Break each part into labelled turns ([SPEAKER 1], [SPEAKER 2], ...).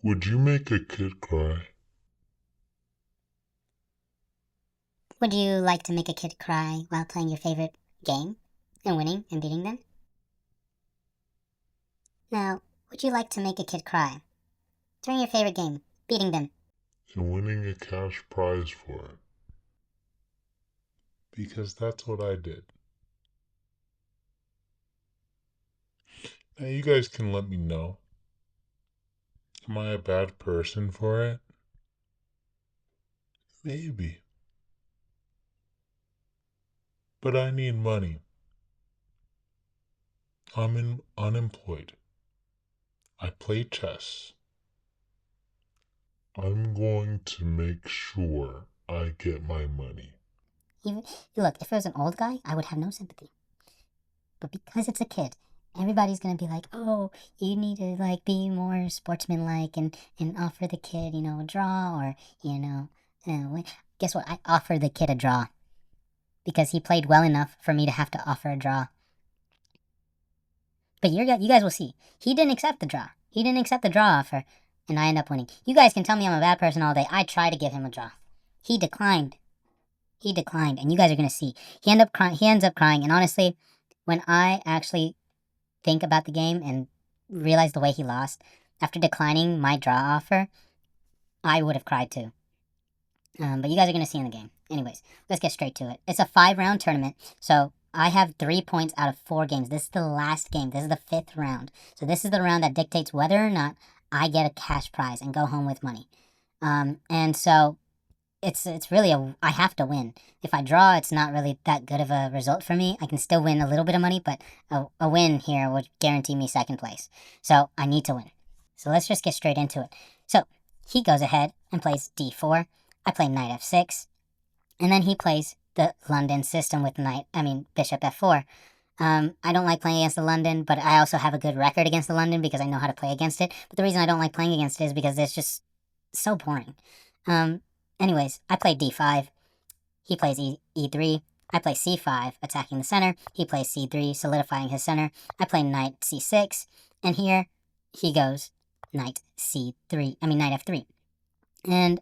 [SPEAKER 1] Would you make a kid cry?
[SPEAKER 2] Would you like to make a kid cry while playing your favorite game and winning and beating them? Now, would you like to make a kid cry during your favorite game, beating them?
[SPEAKER 1] And winning a cash prize for it? Because that's what I did. Now you guys can let me know. Am I a bad person for it? Maybe. But I need money. Unemployed. I play chess. I'm going to make sure I get my money.
[SPEAKER 2] Look, if it was an old guy, I would have no sympathy. But because it's a kid, everybody's gonna be like, "Oh, you need to be more sportsmanlike and offer the kid, a draw, or guess what? I offer the kid a draw because he played well enough for me to have to offer a draw. But you guys will see. He didn't accept the draw. He didn't accept the draw offer, and I end up winning. You guys can tell me I'm a bad person all day. I try to give him a draw. He declined. He declined, and you guys are gonna see. He ends up crying, and honestly, when I actually think about the game and realize the way he lost after declining my draw offer, I would have cried too. But you guys are gonna see in the game. Anyways, let's get straight to it. It's a 5-round tournament, so I have 3 points out of 4 games. This is the last game. This is the 5th round. So this is the round that dictates whether or not I get a cash prize and go home with money. And so it's really I have to win. If I draw, it's not really that good of a result for me. I can still win a little bit of money, but a win here would guarantee me 2nd place. So I need to win. So let's just get straight into it. So he goes ahead and plays d4. I play knight f6. And then he plays the London system with bishop f4. I don't like playing against the London, but I also have a good record against the London because I know how to play against it. But the reason I don't like playing against it is because it's just so boring. Anyways, I play d5. He plays e3. I play c5, attacking the center. He plays c3, solidifying his center. I play knight c6. And here he goes knight knight f3. And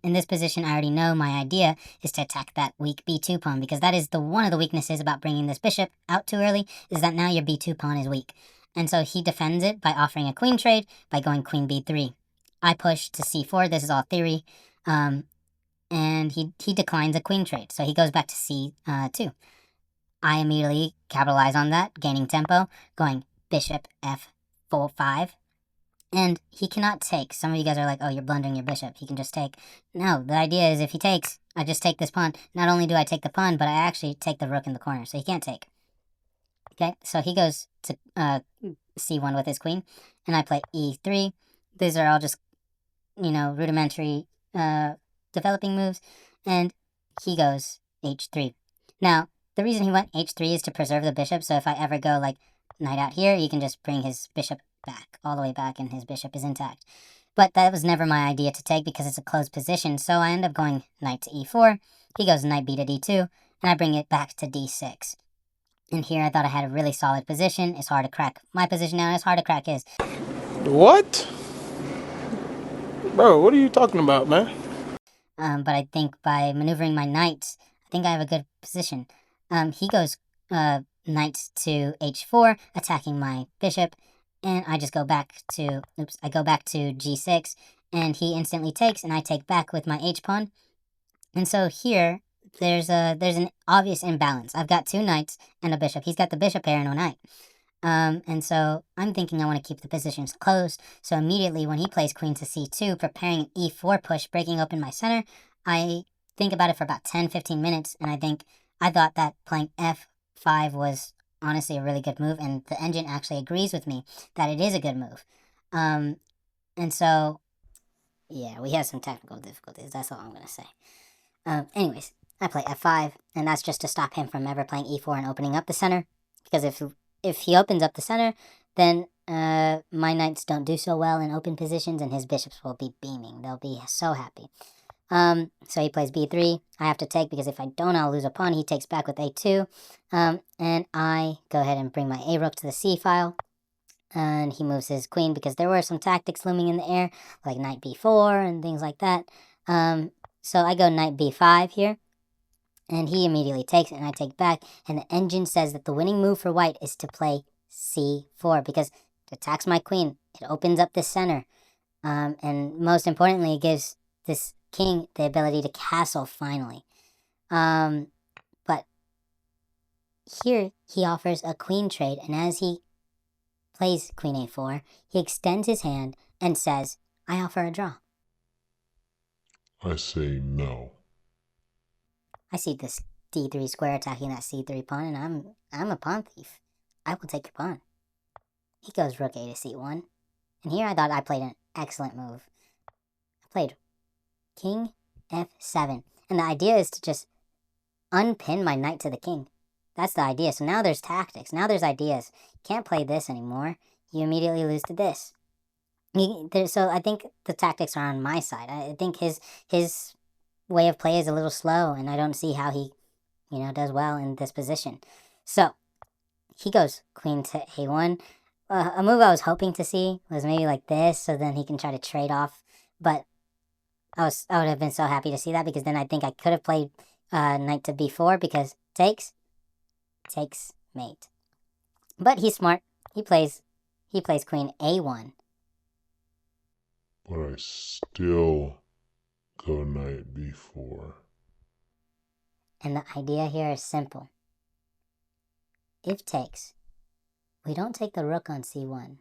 [SPEAKER 2] in this position, I already know my idea is to attack that weak b2 pawn, because that is one of the weaknesses about bringing this bishop out too early, is that now your b2 pawn is weak. And so he defends it by offering a queen trade by going queen b3. I push to c4. This is all theory. And he declines a queen trade, so he goes back to c2. I immediately capitalize on that, gaining tempo, going bishop f5. And he cannot take. Some of you guys are like, oh, you're blundering your bishop. He can just take. No, the idea is if he takes, I just take this pawn. Not only do I take the pawn, but I actually take the rook in the corner, so he can't take. Okay, so he goes to c1 with his queen, and I play e3. These are all just, rudimentary developing moves, and he goes h3. Now, the reason he went h3 is to preserve the bishop, so if I ever go knight out here, he can just bring his bishop back, all the way back, and his bishop is intact. But that was never my idea to take because it's a closed position, so I end up going knight to e4. He goes knight b to d2, and I bring it back to d6. And here I thought I had a really solid position. It's hard to crack my position now, and it's hard to crack his.
[SPEAKER 3] What? Bro, what are you talking about, man?
[SPEAKER 2] But I think by maneuvering my knights, I think I have a good position. He goes knight to h4, attacking my bishop, and I just go back to, I go back to g6, and he instantly takes, and I take back with my h-pawn. And so here, there's an obvious imbalance. I've got 2 knights and a bishop. He's got the bishop pair and no knight. And so I'm thinking I want to keep the positions closed. So immediately when he plays queen to c2, preparing an e4 push, breaking open my center, I think about it for about 10-15 minutes, and I thought that playing f5 was honestly a really good move, and the engine actually agrees with me that it is a good move. And so, yeah, we have some technical difficulties. That's all I'm going to say. Anyways, I play f5, and that's just to stop him from ever playing e4 and opening up the center, because if he opens up the center, then my knights don't do so well in open positions, and his bishops will be beaming. They'll be so happy. So he plays b3. I have to take, because if I don't, I'll lose a pawn. He takes back with a2. And I go ahead and bring my a rook to the c file. And he moves his queen because there were some tactics looming in the air, like knight b4 and things like that. So I go knight b5 here, and he immediately takes it, and I take back. And the engine says that the winning move for white is to play c4 because it attacks my queen. It opens up the center. And most importantly, it gives this king the ability to castle finally. But here he offers a queen trade, and as he plays queen a4, he extends his hand and says, I offer a draw.
[SPEAKER 1] I say no.
[SPEAKER 2] I see this d3 square attacking that c3 pawn, and I'm a pawn thief. I will take your pawn. He goes rook a to c1, and here I thought I played an excellent move. I played king f7, and the idea is to just unpin my knight to the king. That's the idea. So now there's tactics. Now there's ideas. Can't play this anymore. You immediately lose to this. So I think the tactics are on my side. I think his way of play is a little slow, and I don't see how he, does well in this position. So he goes queen to a1. A move I was hoping to see was maybe like this, so then he can try to trade off. But I would have been so happy to see that, because then I think I could have played knight to b4, because takes mate. But he's smart. He plays queen a1.
[SPEAKER 1] But I still go knight b4.
[SPEAKER 2] And the idea here is simple. If takes, we don't take the rook on c1.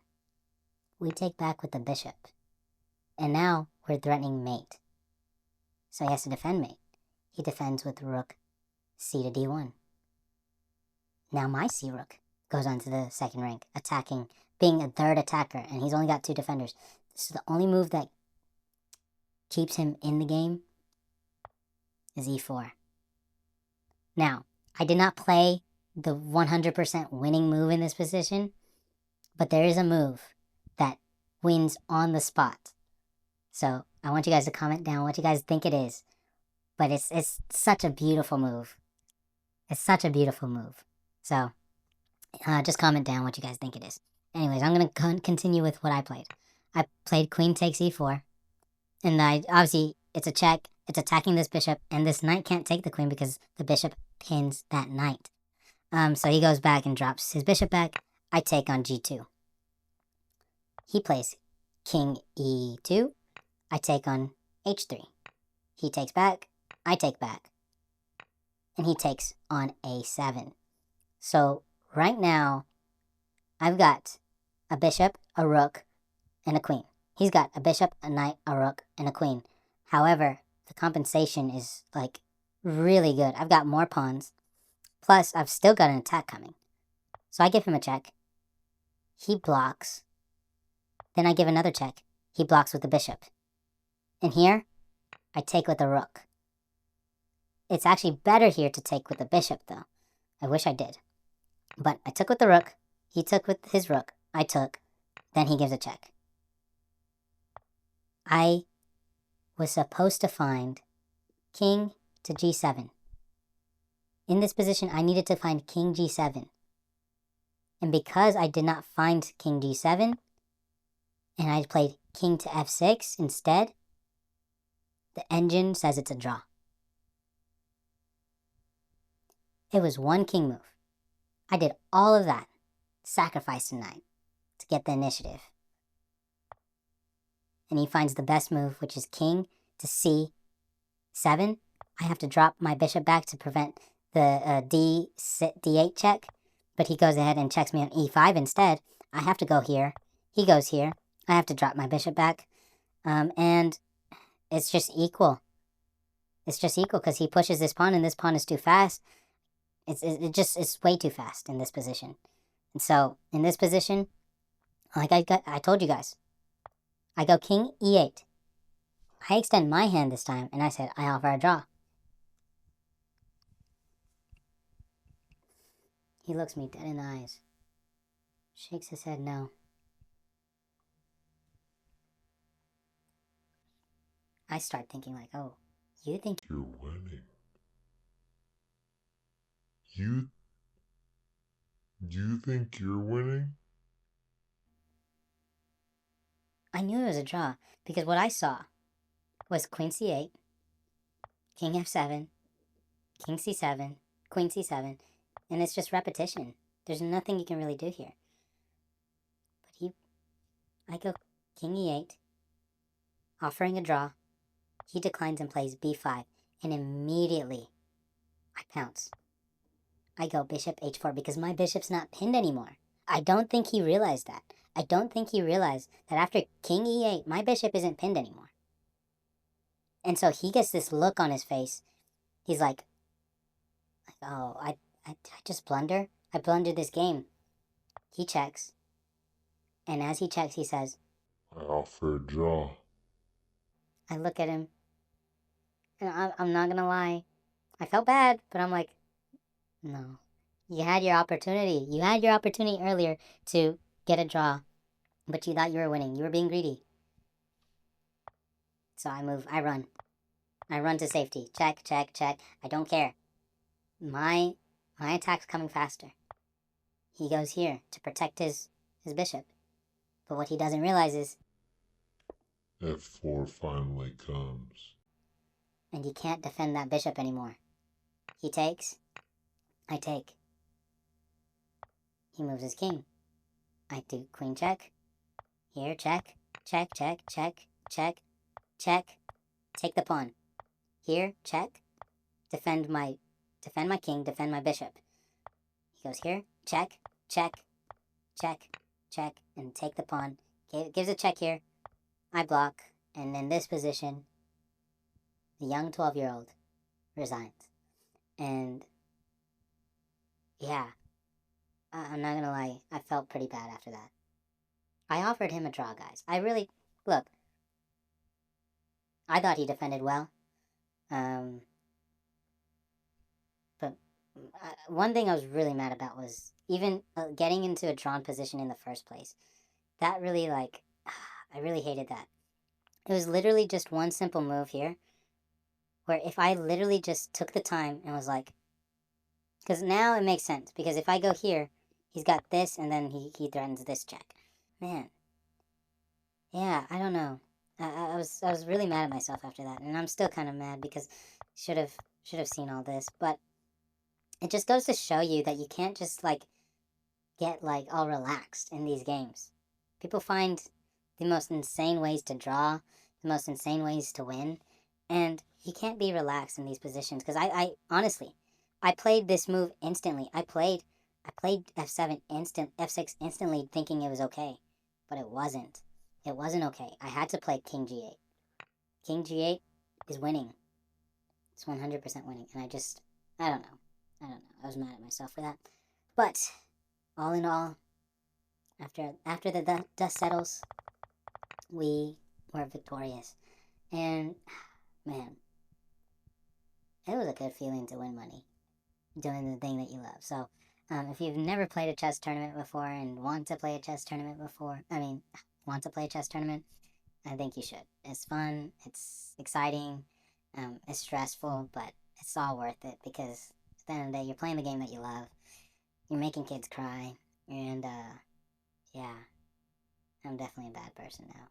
[SPEAKER 2] We take back with the bishop. And now we're threatening mate. So he has to defend mate. He defends with rook c to d1. Now my c rook goes onto the second rank, attacking, being a third attacker, and he's only got 2 defenders. This is the only move that keeps him in the game, is e4. Now, I did not play the 100% winning move in this position, but there is a move that wins on the spot. So I want you guys to comment down what you guys think it is. But it's such a beautiful move. It's such a beautiful move. So just comment down what you guys think it is. Anyways, I'm going to continue with what I played. I played queen takes e4. And obviously, it's a check. It's attacking this bishop. And this knight can't take the queen because the bishop pins that knight. So he goes back and drops his bishop back. I take on g2. He plays king e2. I take on h3. He takes back. I take back. And he takes on a7. So right now, I've got a bishop, a rook, and a queen. He's got a bishop, a knight, a rook, and a queen. However, the compensation is like really good. I've got more pawns. Plus, I've still got an attack coming. So I give him a check. He blocks. Then I give another check. He blocks with the bishop. And here, I take with the rook. It's actually better here to take with the bishop, though. I wish I did. But I took with the rook. He took with his rook. I took. Then he gives a check. I was supposed to find king to g7. In this position, I needed to find king g7. And because I did not find king g7, and I played king to f6 instead, the engine says it's a draw. It was one king move. I did all of that, sacrificed a knight to get the initiative. And he finds the best move, which is king to c7. I have to drop my bishop back to prevent the d8 check, but he goes ahead and checks me on e5 instead. I have to go here. He goes here. I have to drop my bishop back. And it's just equal. It's just equal because he pushes this pawn, and this pawn is too fast. It's way too fast in this position. And so, in this position, like I told you guys, I go king e8. I extend my hand this time, and I said, I offer a draw. He looks me dead in the eyes, shakes his head no. I start thinking like, oh, you think
[SPEAKER 1] You're winning. You think you're winning?
[SPEAKER 2] I knew it was a draw because what I saw was queen c8, king f7, king c7, queen c7, and it's just repetition. There's nothing you can really do here. But I go king e8, offering a draw. He declines and plays b5, and immediately I pounce. I go bishop h4 because my bishop's not pinned anymore. I don't think he realized that. I don't think he realized that after king e8, my bishop isn't pinned anymore. And so he gets this look on his face. He's like, oh, I just blunder? I blundered this game. He checks. And as he checks, he says,
[SPEAKER 1] I offer a draw.
[SPEAKER 2] I look at him. And I'm not going to lie. I felt bad, but I'm like, no. You had your opportunity. You had your opportunity earlier to get a draw. But you thought you were winning. You were being greedy. So I move. I run. I run to safety. Check, check, check. I don't care. My attack's coming faster. He goes here to protect his bishop. But what he doesn't realize is,
[SPEAKER 1] F4 finally comes.
[SPEAKER 2] and he can't defend that bishop anymore. He takes. I take. He moves his king. I do queen check. Here, check. Check, check, check, check, check. Take the pawn. Here, check. Defend my king, defend my bishop. He goes here, check, check, check, check, and take the pawn. Gives a check here. I block, and in this position, the young 12-year-old resigns. And yeah, I'm not gonna lie, I felt pretty bad after that. I offered him a draw, guys. Look, I thought he defended well. But one thing I was really mad about was even getting into a drawn position in the first place. That really, I really hated that. It was literally just one simple move here, where if I literally just took the time and was like, because now it makes sense, because if I go here, he's got this, and then he threatens this check. Man. Yeah, I don't know. I was really mad at myself after that, and I'm still kind of mad because should have seen all this, but it just goes to show you that you can't just get all relaxed in these games. People find the most insane ways to draw, the most insane ways to win, and you can't be relaxed in these positions because I honestly, I played this move instantly. I played f7 f6 instantly thinking it was okay, but it wasn't. It wasn't okay. I had to play king g8. King g8 is winning. It's 100% winning, and I don't know. I was mad at myself for that. But all in all, after the dust settles, we were victorious. And man, it was a good feeling to win money doing the thing that you love. So if you've never played a chess tournament before and want to play a chess tournament I think you should. It's fun, it's exciting, it's stressful, but it's all worth it because at the end of the day, you're playing the game that you love. You're making kids cry, and yeah, I'm definitely a bad person now.